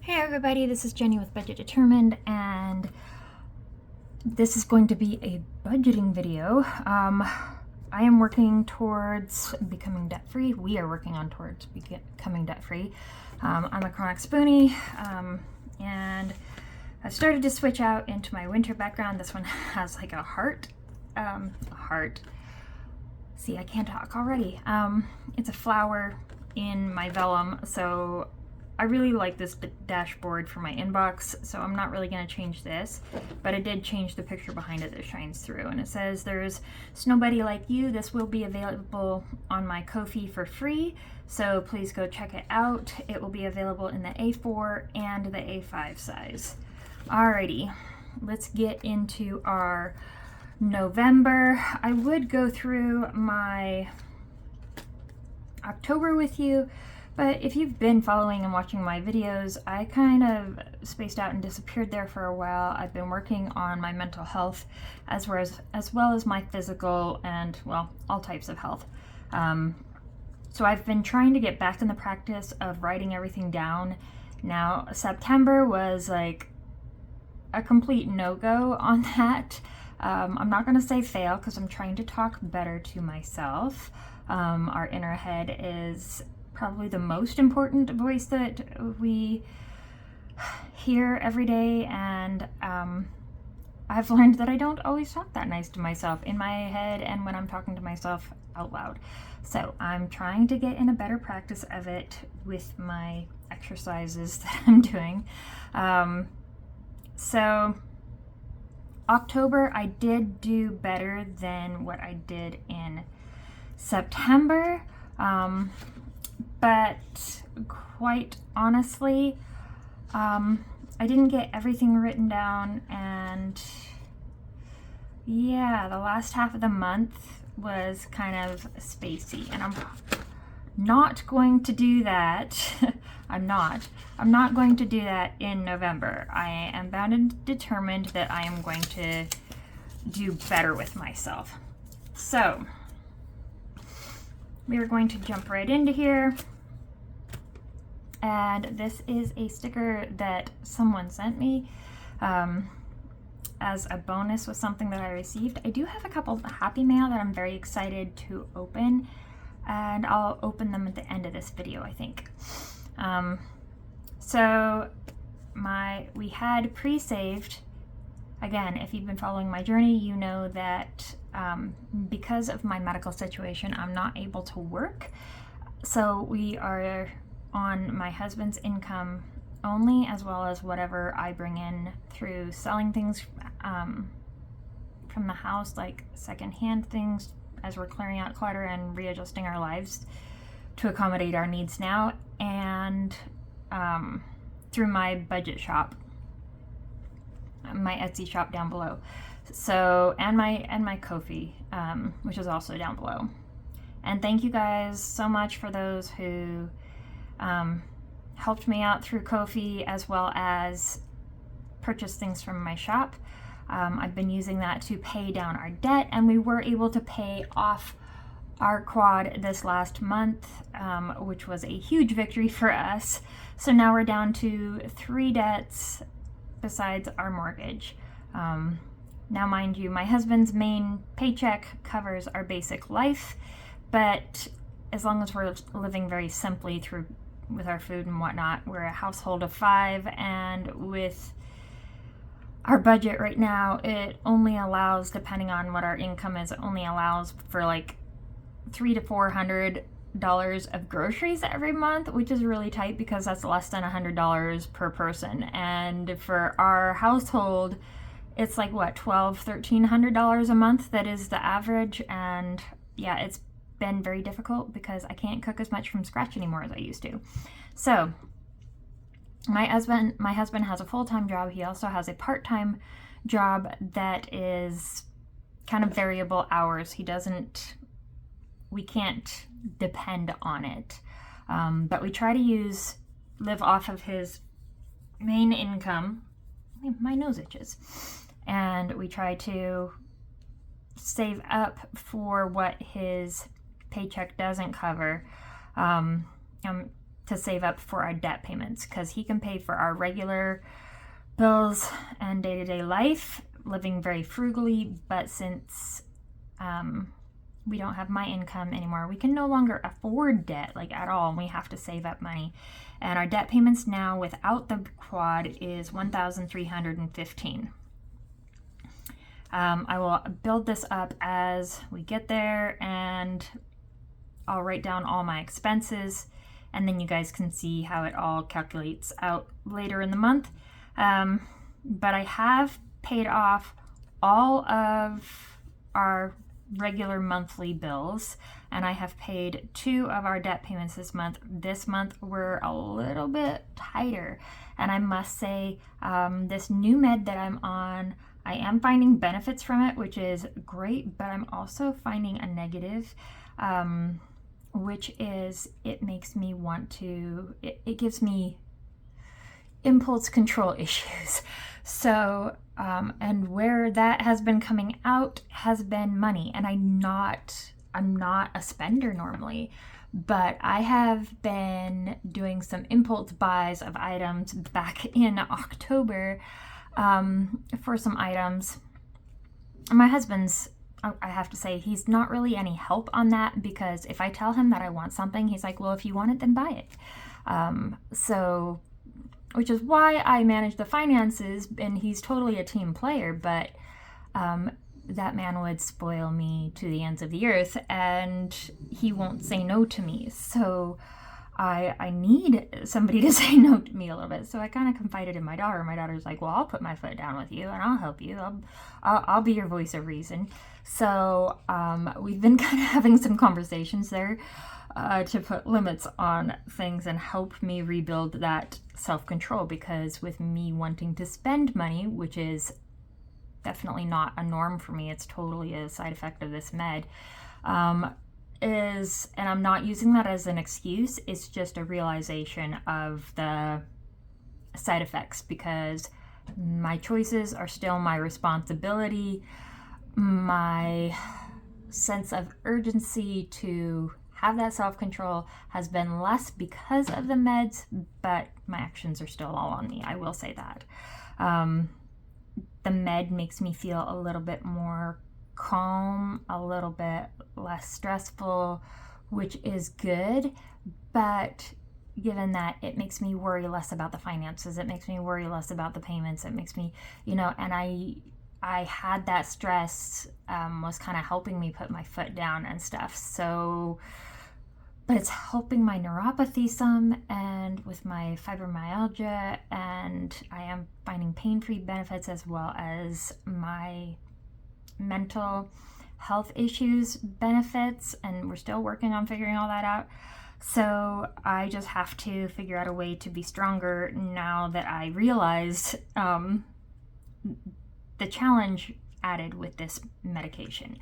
Hey everybody, this is Jenny with Budget Determined, and this is going to be a budgeting video. I am working towards becoming debt-free. We are working on towards becoming debt-free. I'm a chronic spoonie, and I started to switch out into my winter background. This one has like a heart. See, I can't talk already. It's a flower in my vellum, so I really like this dashboard for my inbox, so I'm not really going to change this, but I did change the picture behind it that shines through, and it says there's Snowbuddy Like You. This will be available on my Ko-fi for free, so please go check it out. It will be available in the A4 and the A5 size. Alrighty, let's get into our November. I would go through my October with you, but if you've been following and watching my videos, I kind of spaced out and disappeared there for a while. I've been working on my mental health as well as my physical and, well, all types of health. So I've been trying to get back in the practice of writing everything down. Now, September was like a complete no-go on that. I'm not going to say fail because I'm trying to talk better to myself. Our inner head is probably the most important voice that we hear every day, and I've learned that I don't always talk that nice to myself in my head and when I'm talking to myself out loud. So I'm trying to get in a better practice of it with my exercises that I'm doing. So October, I did do better than what I did in September. But quite honestly, I didn't get everything written down, and yeah, the last half of the month was kind of spacey, and I'm not going to do that. I'm not going to do that in November. I am bound and determined that I am going to do better with myself. So we are going to jump right into here. And this is a sticker that someone sent me as a bonus with something that I received. I do have a couple of Happy Mail that I'm very excited to open, and I'll open them at the end of this video, I think. So we had pre-saved. Again, if you've been following my journey, you know that because of my medical situation, I'm not able to work. So we are on my husband's income only, as well as whatever I bring in through selling things from the house, like secondhand things, as we're clearing out clutter and readjusting our lives to accommodate our needs now, and through my budget shop, my Etsy shop down below. So, and my Ko-fi, which is also down below. And thank you guys so much for those who helped me out through Ko-fi, as well as purchase things from my shop. I've been using that to pay down our debt, and we were able to pay off our quad this last month, which was a huge victory for us. So now we're down to 3 debts besides our mortgage. Now, mind you, my husband's main paycheck covers our basic life, but as long as we're living very simply with our food and whatnot, we're a household of 5, and with our budget right now, it only allows, depending on what our income is, it only allows for like $300 to $400 of groceries every month, which is really tight because that's less than $100 per person. And for our household, it's like what, $1,200-$1,300 a month that is the average. And yeah, it's been very difficult because I can't cook as much from scratch anymore as I used to. So my husband has a full-time job. He also has a part-time job that is kind of variable hours. We can't depend on it. But we try to live off of his main income. My nose itches. And we try to save up for what his paycheck doesn't cover. to save up for our debt payments, because he can pay for our regular bills and day-to-day life, living very frugally. But since we don't have my income anymore, we can no longer afford debt like at all, and we have to save up money. And our debt payments now without the quad is $1,315. I will build this up as we get there, and I'll write down all my expenses, and then you guys can see how it all calculates out later in the month. But I have paid off all of our regular monthly bills, and I have paid 2 of our debt payments this month. This month we're a little bit tighter, and I must say this new med that I'm on, I am finding benefits from it, which is great, but I'm also finding a negative, which is it makes me want to, it gives me impulse control issues. So, and where that has been coming out has been money. And I'm not a spender normally, but I have been doing some impulse buys of items back in October, for some items. My husband's, I have to say, he's not really any help on that, because if I tell him that I want something, he's like, well, if you want it, then buy it. So, which is why I manage the finances, and he's totally a team player, but that man would spoil me to the ends of the earth, and he won't say no to me. So I need somebody to say no to me a little bit. So I kind of confided in my daughter. My daughter's like, well, I'll put my foot down with you, and I'll help you. I'll be your voice of reason. So we've been kind of having some conversations there to put limits on things and help me rebuild that self-control, because with me wanting to spend money, which is definitely not a norm for me, it's totally a side effect of this med, and I'm not using that as an excuse, it's just a realization of the side effects, because my choices are still my responsibility. My sense of urgency to have that self-control has been less because of the meds, but my actions are still all on me. I will say that. The med makes me feel a little bit more calm, a little bit less stressful, which is good, but given that it makes me worry less about the finances, it makes me worry less about the payments, it makes me, and I had that stress, was kind of helping me put my foot down and stuff. So, but it's helping my neuropathy some, and with my fibromyalgia, and I am finding pain-free benefits, as well as my mental health issues benefits, and we're still working on figuring all that out. So I just have to figure out a way to be stronger now that I realized the challenge added with this medication.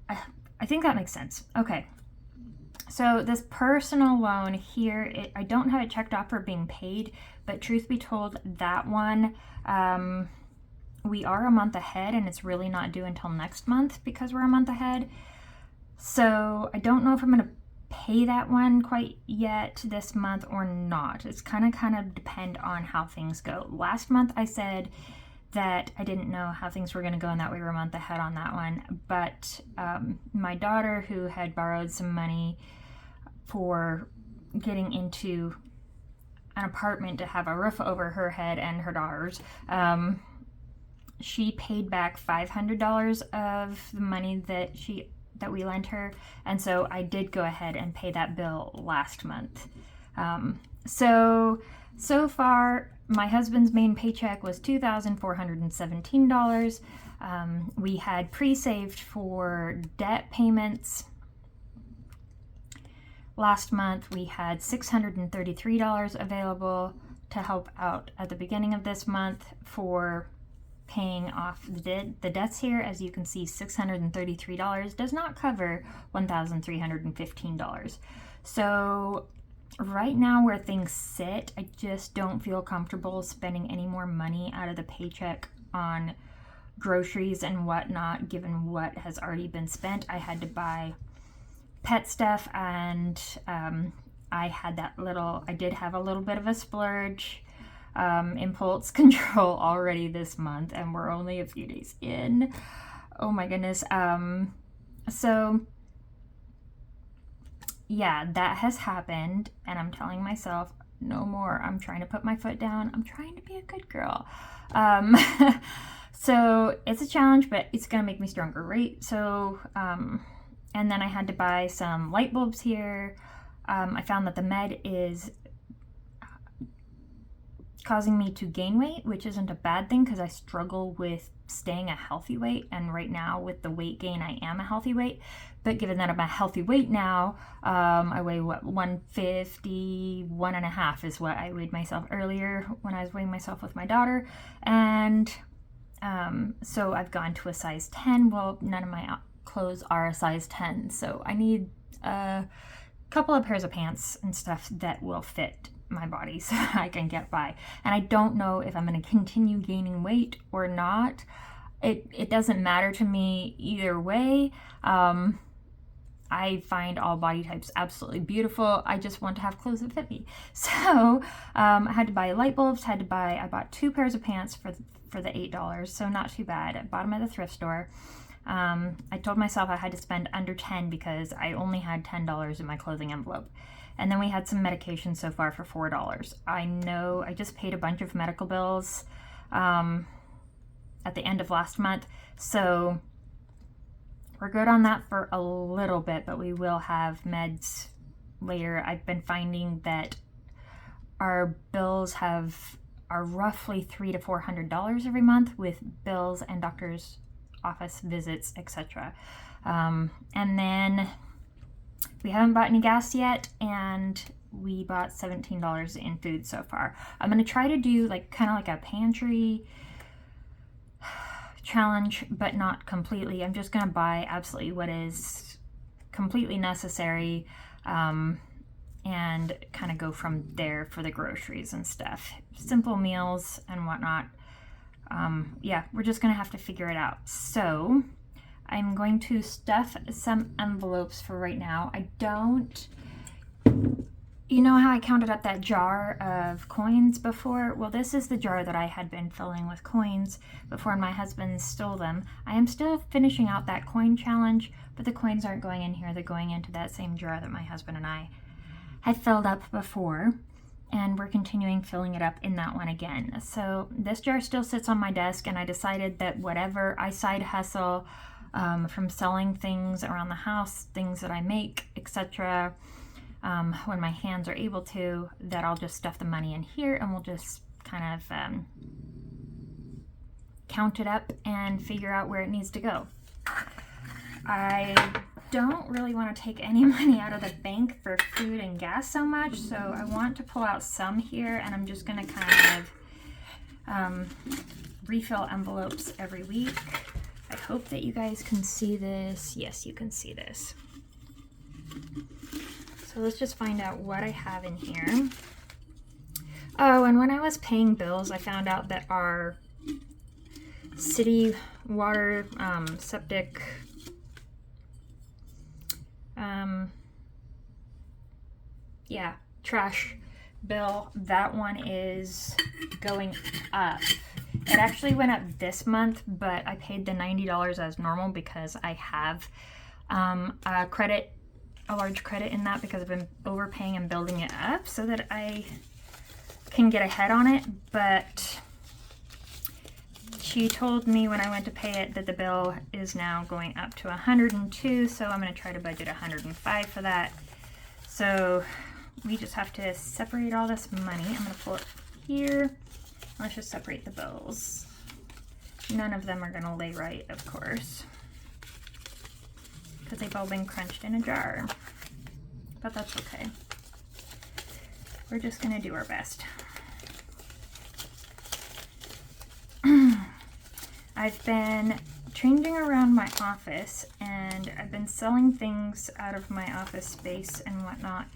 I think that makes sense. Okay. So this personal loan here, I don't have it checked off for being paid, but truth be told, that one, we are a month ahead, and it's really not due until next month because we're a month ahead. So I don't know if I'm going to pay that one quite yet this month or not. It's kind of depend on how things go. Last month I said that I didn't know how things were going to go, and that we were a month ahead on that one. But my daughter, who had borrowed some money for getting into an apartment to have a roof over her head and her daughters, she paid back $500 of the money that we lent her, and so I did go ahead and pay that bill last month. So far, my husband's main paycheck was $2,417. We had pre-saved for debt payments. Last month, we had $633 available to help out at the beginning of this month for paying off the debts here. As you can see, $633 does not cover $1,315. So right now, where things sit, I just don't feel comfortable spending any more money out of the paycheck on groceries and whatnot, given what has already been spent. I had to buy pet stuff, and I did have a little bit of a splurge, impulse control already this month, and we're only a few days in. Oh my goodness. So yeah, that has happened, and I'm telling myself, no more. I'm trying to put my foot down. I'm trying to be a good girl. So it's a challenge, but it's gonna make me stronger, right? So, and then I had to buy some light bulbs here. I found that the med is causing me to gain weight, which isn't a bad thing because I struggle with staying a healthy weight, and right now with the weight gain I am a healthy weight. But given that I'm a healthy weight now, I weigh 151.5 is what I weighed myself earlier when I was weighing myself with my daughter. And so I've gone to a size 10. Well, none of my clothes are a size 10, so I need a couple of pairs of pants and stuff that will fit my body so I can get by. And I don't know if I'm going to continue gaining weight or not. It doesn't matter to me either way. I find all body types absolutely beautiful. I just want to have clothes that fit me. So I had to buy light bulbs, I bought 2 pairs of pants for the $8, so not too bad. I bought them at the thrift store. I told myself I had to spend under 10 because I only had $10 in my clothing envelope. And then we had some medication so far for $4. I know I just paid a bunch of medical bills at the end of last month, so we're good on that for a little bit, but we will have meds later. I've been finding that our bills are roughly $300 to $400 every month with bills and doctor's office visits, etc. And then we haven't bought any gas yet, and we bought $17 in food so far. I'm going to try to do kind of like a pantry challenge, but not completely. I'm just going to buy absolutely what is completely necessary, and kind of go from there for the groceries and stuff. Simple meals and whatnot. Yeah, we're just going to have to figure it out. So I'm going to stuff some envelopes for right now. You know how I counted up that jar of coins before? Well, this is the jar that I had been filling with coins before my husband stole them. I am still finishing out that coin challenge, but the coins aren't going in here. They're going into that same jar that my husband and I had filled up before, and we're continuing filling it up in that one again. So this jar still sits on my desk, and I decided that whatever I side hustle from selling things around the house, things that I make, etc., when my hands are able to, that I'll just stuff the money in here, and we'll just kind of count it up and figure out where it needs to go. I don't really want to take any money out of the bank for food and gas so much, so I want to pull out some here, and I'm just going to kind of refill envelopes every week. I hope that you guys can see this. Yes, you can see this. So let's just find out what I have in here. Oh, and when I was paying bills, I found out that our city water, septic, trash bill, that one is going up. It actually went up this month, but I paid the $90 as normal because I have a large credit in that because I've been overpaying and building it up so that I can get ahead on it. But she told me when I went to pay it that the bill is now going up to $102, so I'm going to try to budget $105 for that. So we just have to separate all this money. I'm going to pull it here. Let's just separate the bills. None of them are going to lay right, of course, because they've all been crunched in a jar. But that's okay. We're just going to do our best. I've been changing around my office, and I've been selling things out of my office space and whatnot,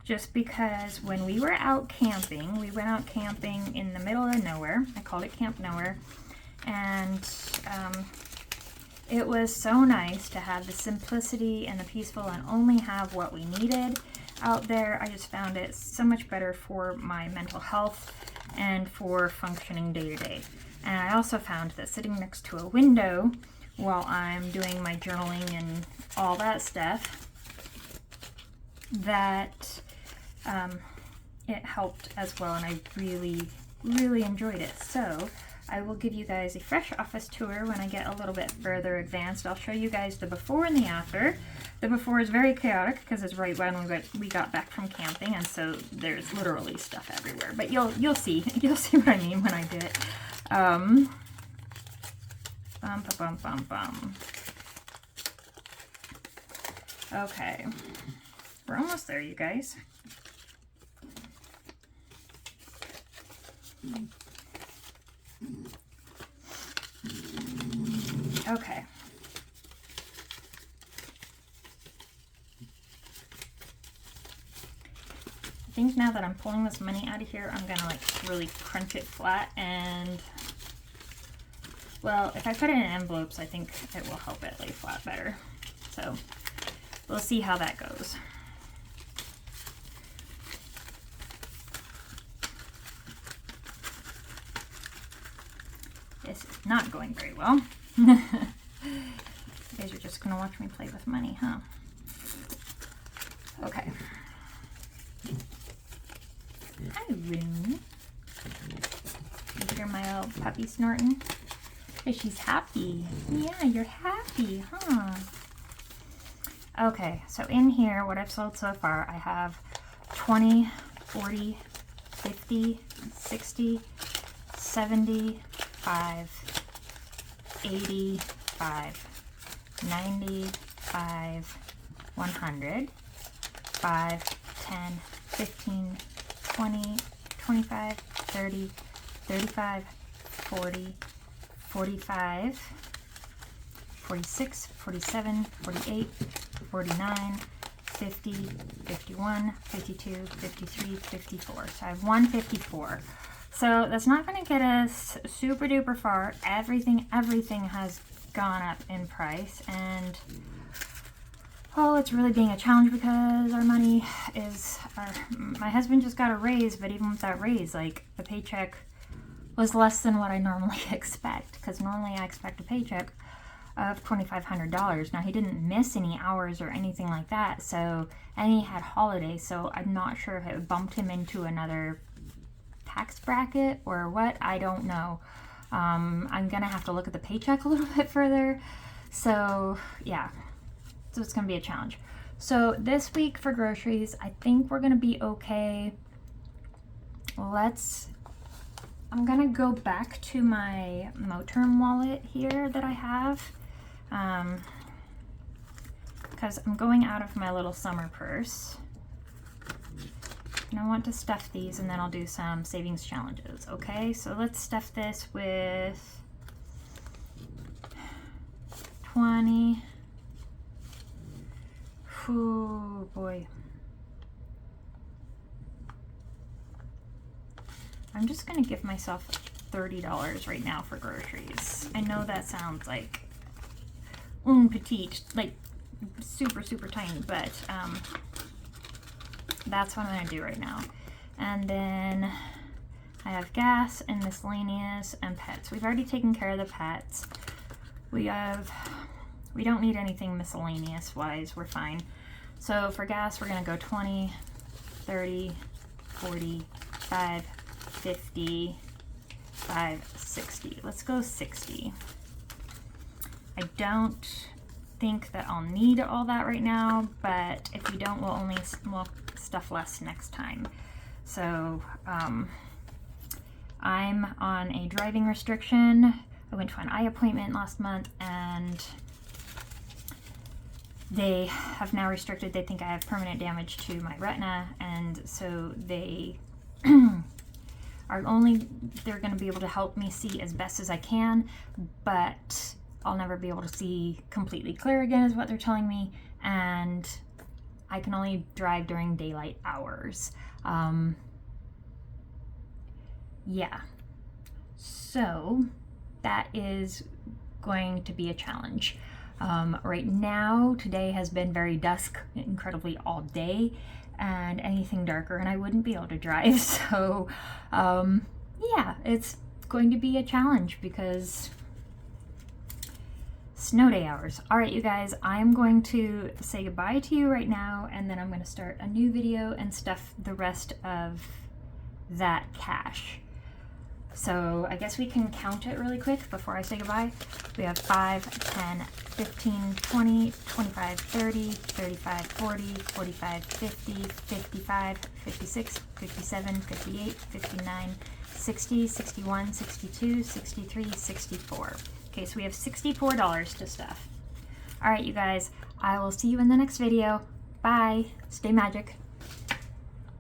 just because when we were out camping, we went out camping in the middle of nowhere. I called it Camp Nowhere, and it was so nice to have the simplicity and the peaceful and only have what we needed. out there. I just found it so much better for my mental health and for functioning day to day. And I also found that sitting next to a window while I'm doing my journaling and all that stuff, that it helped as well, and I really, really enjoyed it. So I will give you guys a fresh office tour when I get a little bit further advanced. I'll show you guys the before and the after. The before is very chaotic because it's right when we got back from camping, and so there's literally stuff everywhere. But you'll see what I mean when I do it. Okay, we're almost there, you guys. Okay. I think now that I'm pulling this money out of here, I'm gonna like really crunch it flat, and well, if I put it in envelopes, I think it will help it lay flat better. So we'll see how that goes. This is not going very well. You guys are just gonna watch me play with money, huh? Okay. Hi, Rune. You hear my old puppy snorting? Hey, she's happy. Yeah, you're happy, huh? Okay, so in here, what I've sold so far, I have 20, 40, 50, 60, 75, 85, 95, 100, 5, 10, 15, 20, 25, 30, 35, 40, 45, 46, 47, 48, 49, 50, 51, 52, 53, 54. So I have 154. So that's not going to get us super duper far. Everything has gone up in price, and oh, it's really being a challenge because our money is, my husband just got a raise, but even with that raise, like the paycheck was less than what I normally expect, because normally I expect a paycheck of $2,500. Now, he didn't miss any hours or anything like that, so, and he had holidays, so I'm not sure if it bumped him into another tax bracket or what. I don't know. I'm gonna have to look at the paycheck a little bit further. So yeah, so it's gonna be a challenge. So this week for groceries, I think we're gonna be okay. I'm gonna go back to my Moterm wallet here that I have, because I'm going out of my little summer purse. And I want to stuff these, and then I'll do some savings challenges. Okay, so let's stuff this with 20. Oh boy. I'm just gonna give myself $30 right now for groceries. I know that sounds like petite, like super, super tiny, but that's what I'm going to do right now. And then I have gas and miscellaneous and pets. We've already taken care of the pets. We don't need anything miscellaneous wise. We're fine. So for gas, we're going to go 20, 30, 40, 5, 50, 5, 60. Let's go 60. I don't think that I'll need all that right now, but if we don't, we'll stuff less next time. So I'm on a driving restriction. I went to an eye appointment last month, and they have now restricted. They think I have permanent damage to my retina, and so they they're going to be able to help me see as best as I can, but I'll never be able to see completely clear again, is what they're telling me, and I can only drive during daylight hours. Yeah, so that is going to be a challenge. Right now, today has been very dusk, incredibly all day, and anything darker, and I wouldn't be able to drive. So yeah, it's going to be a challenge because snow day hours. All right, you guys, I'm going to say goodbye to you right now, and then I'm going to start a new video and stuff the rest of that cash. So I guess we can count it really quick before I say goodbye. We have 5, 10, 15, 20, 25, 30, 35, 40, 45, 50, 55, 56, 57, 58, 59, 60, 61, 62, 63, 64. Okay, so we have $64 to stuff. All right, you guys, I will see you in the next video. Bye. Stay magic.